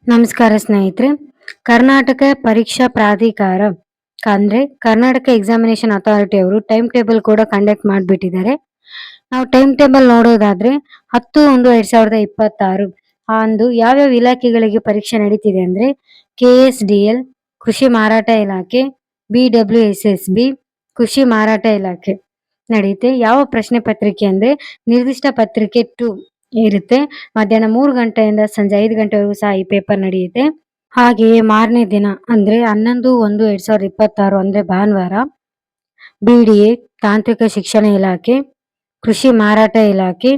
ನಮಸ್ಕಾರ ಸ್ನೇಹಿತರೆ. ಕರ್ನಾಟಕ ಪರೀಕ್ಷಾ ಪ್ರಾಧಿಕಾರ ಅಂದ್ರೆ ಕರ್ನಾಟಕ ಎಕ್ಸಾಮಿನೇಷನ್ ಅಥಾರಿಟಿ ಅವರು ಟೈಮ್ ಟೇಬಲ್ ಕೂಡ ಕಂಡಕ್ಟ್ ಮಾಡಿಬಿಟ್ಟಿದ್ದಾರೆ. ನಾವು ಟೈಮ್ ಟೇಬಲ್ ನೋಡೋದಾದ್ರೆ 10/1/2026 ಅಂದು ಯಾವ್ಯಾವ ಇಲಾಖೆಗಳಿಗೆ ಪರೀಕ್ಷೆ ನಡೀತಿದೆ ಅಂದ್ರೆ KSDL ಕೃಷಿ ಮಾರಾಟ ಇಲಾಖೆ, BWSSB ಕೃಷಿ ಮಾರಾಟ ಇಲಾಖೆ ನಡೆಯುತ್ತೆ. ಯಾವ ಪ್ರಶ್ನೆ ಪತ್ರಿಕೆ ಅಂದ್ರೆ ನಿರ್ದಿಷ್ಟ ಪತ್ರಿಕೆ 2 ಇರುತ್ತೆ. ಮಧ್ಯಾಹ್ನ 3 ಗಂಟೆಯಿಂದ ಸಂಜೆ 5 ಗಂಟೆವರೆಗೂ ಸಹ ಈ ಪೇಪರ್ ನಡೆಯುತ್ತೆ. ಹಾಗೆಯೇ ಮಾರನೇ ದಿನ ಅಂದ್ರೆ 11/1/2026 ಅಂದ್ರೆ ಭಾನುವಾರ BDA ತಾಂತ್ರಿಕ ಶಿಕ್ಷಣ ಇಲಾಖೆ, ಕೃಷಿ ಮಾರಾಟ ಇಲಾಖೆ,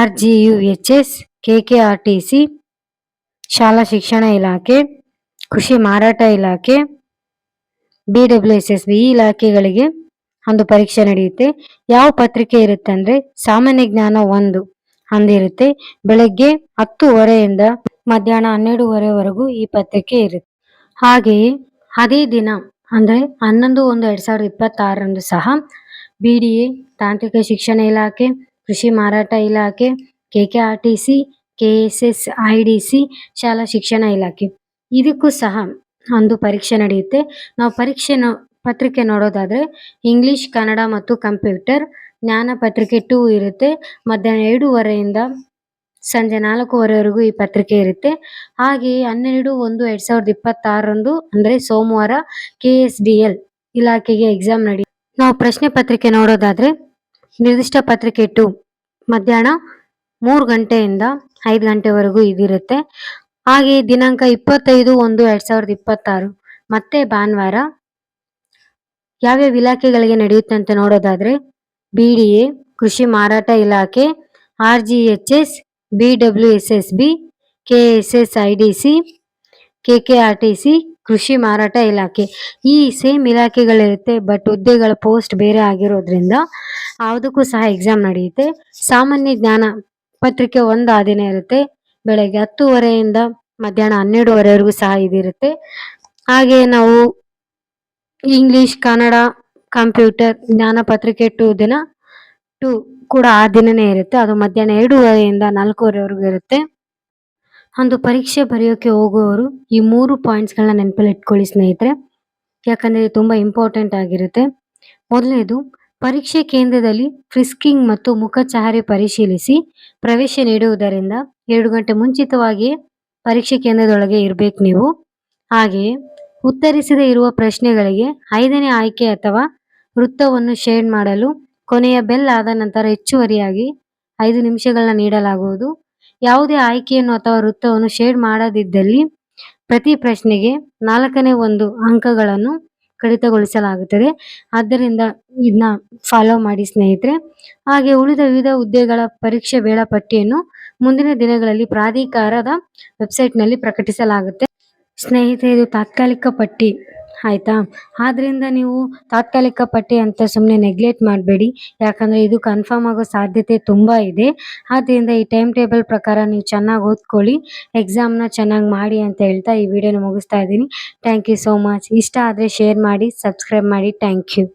RGUHS, KKRTC ಶಾಲಾ ಶಿಕ್ಷಣ ಇಲಾಖೆ, ಕೃಷಿ ಮಾರಾಟ ಇಲಾಖೆ, BWSSB ಈ ಇಲಾಖೆಗಳಿಗೆ ಅಂದು ಪರೀಕ್ಷೆ ನಡೆಯುತ್ತೆ. ಯಾವ ಪತ್ರಿಕೆ ಇರುತ್ತೆ ಅಂದ್ರೆ ಸಾಮಾನ್ಯ ಜ್ಞಾನ 1 ಅಂದಿರುತ್ತೆ. ಬೆಳಗ್ಗೆ 10:30ಯಿಂದ ಮಧ್ಯಾಹ್ನ 12:30ವರೆಗೂ ಈ ಪತ್ರಿಕೆ ಇರುತ್ತೆ. ಹಾಗೆಯೇ ಅದೇ ದಿನ ಅಂದ್ರೆ 11/1/2026 ಸಹ BDA ತಾಂತ್ರಿಕ ಶಿಕ್ಷಣ ಇಲಾಖೆ, ಕೃಷಿ ಮಾರಾಟ ಇಲಾಖೆ, KKRTC, KSSIDC ಶಾಲಾ ಶಿಕ್ಷಣ ಇಲಾಖೆ ಇದಕ್ಕೂ ಸಹ ಒಂದು ಪರೀಕ್ಷೆ ನಡೆಯುತ್ತೆ. ನಾವು ಪತ್ರಿಕೆ ನೋಡೋದಾದ್ರೆ ಇಂಗ್ಲಿಷ್, ಕನ್ನಡ ಮತ್ತು ಕಂಪ್ಯೂಟರ್ ಜ್ಞಾನ ಪತ್ರಿಕೆ 2 ಇರುತ್ತೆ. ಮಧ್ಯಾಹ್ನ 2:30ಯಿಂದ ಸಂಜೆ 4:30ವರೆಗೂ ಈ ಪತ್ರಿಕೆ ಇರುತ್ತೆ. ಹಾಗೆಯೇ 12/1/2026 ಅಂದ್ರೆ ಸೋಮವಾರ KSDL ಇಲಾಖೆಗೆ ಎಕ್ಸಾಮ್ ನಡೆಯುತ್ತೆ. ನಾವು ಪ್ರಶ್ನೆ ಪತ್ರಿಕೆ ನೋಡೋದಾದ್ರೆ ನಿರ್ದಿಷ್ಟ ಪತ್ರಿಕೆ 2 ಮಧ್ಯಾಹ್ನ 3 ಗಂಟೆಯಿಂದ 5 ಗಂಟೆವರೆಗೂ ಇದಿರುತ್ತೆ. ಹಾಗೆ ದಿನಾಂಕ 25/1/2026 ಮತ್ತೆ ಭಾನುವಾರ ಯಾವ್ಯಾವ ಇಲಾಖೆಗಳಿಗೆ ನಡೆಯುತ್ತೆ ಅಂತ ನೋಡೋದಾದ್ರೆ BDA ಕೃಷಿ ಮಾರಾಟ ಇಲಾಖೆ, RGHS, BWSSB, KSSIDC, KKRTC ಕೃಷಿ ಮಾರಾಟ ಇಲಾಖೆ ಈ ಸೇಮ್ ಇಲಾಖೆಗಳಿರುತ್ತೆ. ಬಟ್ ಹುದ್ದೆಗಳ ಪೋಸ್ಟ್ ಬೇರೆ ಆಗಿರೋದ್ರಿಂದ ಯಾವುದಕ್ಕೂ ಸಹ ಎಕ್ಸಾಮ್ ನಡೆಯುತ್ತೆ. ಸಾಮಾನ್ಯ ಜ್ಞಾನ ಪತ್ರಿಕೆ 1 ಆ ದಿನ ಇರುತ್ತೆ. ಬೆಳಗ್ಗೆ 10:30ಯಿಂದ ಮಧ್ಯಾಹ್ನ 12:30ವರೆಗೂ ಸಹ ಇದಿರುತ್ತೆ. ಹಾಗೆ ನಾವು ಇಂಗ್ಲಿಷ್, ಕನ್ನಡ, ಕಂಪ್ಯೂಟರ್ ಜ್ಞಾನ ಪತ್ರಿಕೆ 2 ಕೂಡ ಆ ದಿನನೇ ಇರುತ್ತೆ. ಅದು ಮಧ್ಯಾಹ್ನ 2:30ಯಿಂದ 4:30ವರೆಗೂ ಇರುತ್ತೆ. ಅಂದು ಪರೀಕ್ಷೆ ಬರೆಯೋಕೆ ಹೋಗುವವರು ಈ 3 ಪಾಯಿಂಟ್ಸ್ಗಳನ್ನ ನೆನಪಲ್ಲಿ ಇಟ್ಕೊಳ್ಳಿ ಸ್ನೇಹಿತರೆ, ಯಾಕಂದ್ರೆ ಇದು ತುಂಬಾ ಇಂಪಾರ್ಟೆಂಟ್ ಆಗಿರುತ್ತೆ. ಮೊದಲನೇದು, ಪರೀಕ್ಷೆ ಕೇಂದ್ರದಲ್ಲಿ ಫ್ರಿಸ್ಕಿಂಗ್ ಮತ್ತು ಮುಖಚಹರೆ ಪರಿಶೀಲಿಸಿ ಪ್ರವೇಶ ನೀಡುವುದರಿಂದ 2 ಗಂಟೆ ಮುಂಚಿತವಾಗಿಯೇ ಪರೀಕ್ಷೆ ಕೇಂದ್ರದೊಳಗೆ ಇರಬೇಕು ನೀವು. ಹಾಗೆಯೇ ಉತ್ತರಿಸದೇ ಇರುವ ಪ್ರಶ್ನೆಗಳಿಗೆ 5ನೇ ಆಯ್ಕೆ ಅಥವಾ ವೃತ್ತವನ್ನು ಶೇಡ್ ಮಾಡಲು ಕೊನೆಯ ಬೆಲ್ ಆದ ನಂತರ ಹೆಚ್ಚುವರಿಯಾಗಿ 5 ನಿಮಿಷಗಳನ್ನ ನೀಡಲಾಗುವುದು. ಯಾವುದೇ ಆಯ್ಕೆಯನ್ನು ಅಥವಾ ವೃತ್ತವನ್ನು ಶೇಡ್ ಮಾಡದಿದ್ದಲ್ಲಿ ಪ್ರತಿ ಪ್ರಶ್ನೆಗೆ 4ನೇ 1 ಅಂಕಗಳನ್ನು ಕಡಿತಗೊಳಿಸಲಾಗುತ್ತದೆ. ಆದ್ದರಿಂದ ಇದನ್ನ ಫಾಲೋ ಮಾಡಿ ಸ್ನೇಹಿತರೆ. ಹಾಗೆ ಉಳಿದ ವಿವಿಧ ಹುದ್ದೆಗಳ ಪರೀಕ್ಷೆ ವೇಳಾಪಟ್ಟಿಯನ್ನು ಮುಂದಿನ ದಿನಗಳಲ್ಲಿ ಪ್ರಾಧಿಕಾರದ ವೆಬ್ಸೈಟ್ನಲ್ಲಿ ಪ್ರಕಟಿಸಲಾಗುತ್ತೆ. ಸ್ನೇಹಿತರೆ, ಇದು ತಾತ್ಕಾಲಿಕ ಪಟ್ಟಿ ಆಯ್ತಾ. ಆದ್ರಿಂದ ನೀವು ತಾತ್ಕಾಲಿಕ ಪಟ್ಟಿ ಅಂತ ಸುಮ್ಮನೆ ನೆಗ್ಲೆಕ್ಟ್ ಮಾಡಬೇಡಿ, ಯಾಕಂದ್ರೆ ಇದು ಕನ್ಫರ್ಮ್ ಆಗೋ ಸಾಧ್ಯತೆ ತುಂಬಾ ಇದೆ. ಆದ್ರಿಂದ ಈ ಟೈಮ್ ಟೇಬಲ್ ಪ್ರಕಾರ ನೀವು ಚೆನ್ನಾಗಿ ಓದ್ಕೊಳ್ಳಿ, ಎಕ್ಸಾಮ್ನ ಚೆನ್ನಾಗಿ ಮಾಡಿ ಅಂತ ಹೇಳ್ತಾ ಈ ವಿಡಿಯೋನ ಮುಗಿಸ್ತಾ ಇದ್ದೀನಿ. Thank you so much. ಇಷ್ಟ ಆದರೆ ಶೇರ್ ಮಾಡಿ, ಸಬ್ಸ್ಕ್ರೈಬ್ ಮಾಡಿ. Thank you.